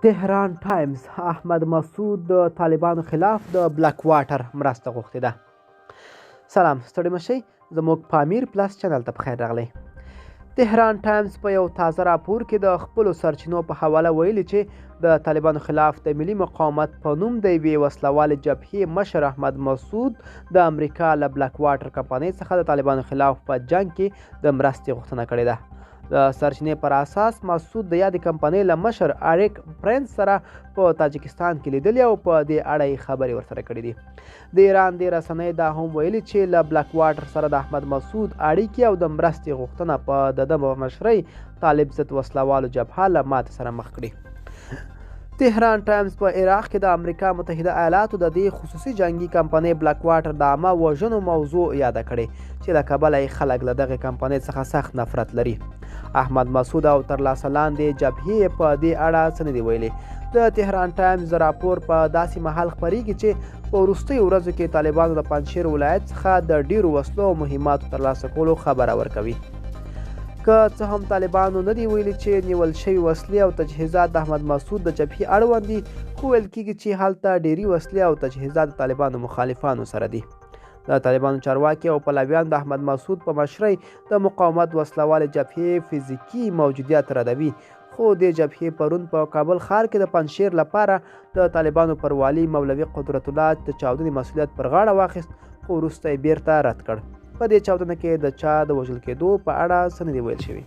تهران ټایمز احمد مسعود د طالبانو خلاف د بلک واټر مرسته غوښتې ده. سلام، ستړي مه شئ، زموږ پامیر پلس چینل ته پخیر راغلی. تهران ټایمز په یو تازه راپور کې د خپلو سرچینو په حواله ویلي چې د طالبانو خلاف د ملي مقاومت په نوم د یوې وسلوالې جبهې مشر احمد مسعود د امریکا له بلک واټر کمپنۍ څخه د طالبانو خلاف په جنګ کې د مرستې غوښتنه کړې ده. د سرچینې پر اساس مسعود د یادې کمپنۍ له مشر اریک پرنس سره په تاجکستان کې لیدلي او په دې اړه یې خبرې ورسره کړې دي. د ایران د رسنۍ دا هم ویلي چې له بلک واټر سره د احمد مسعود اړیکې او د مرستې غوښتنه په د ده په مشرۍ طالب ضد وسلوالو جبهه له ماتې سره مخ کړي. تهران ټایمز په عراق کې د امریکا متحده ایالاتو د دې خصوصي جنگي کمپنۍ بلک واټر د عامه وژنو موضوع یاده کړې چې له کبله یې خلک له دغې کمپنۍ څخه سخت نفرت لري. احمد مسعود او ترلاسه لاندې جبهې په دې اړه څه نه دي ویلي. د تهران ټایمز راپور په داسې مهال خپریږي چې په وروستیو ورځو کې طالبانو د پنجشیر ولایت څخه د ډیرو وسلو او مهماتو ترلاسه کولو خبره ورکوي. که څه هم طالبانو نه دي ویلي چې نیول شوي وسلې او تجهیزات د احمد مسعود د جبهې اړوند دي، خو ویل کېږي چې هلته ډیري وسلې او تجهیزات د طالبانو مخالفانو سره دي. د طالبانو چارواکي او پلویان د احمد مسعود په مشرۍ د مقاومت وسلوالې جبهې فزیکي موجودیت ردوي، خو دې جبهې پرون په کابل ښار کې د پنجشیر لپاره د طالبانو پر والي مولوي قدرت الله د چاودنې مسؤلیت پر غاړه واخیست، خو وروسته یې بیرته رد کړ. په دې چاودنه کې د چا د وژل کېدو په اړه څه نه دي ویل شوي.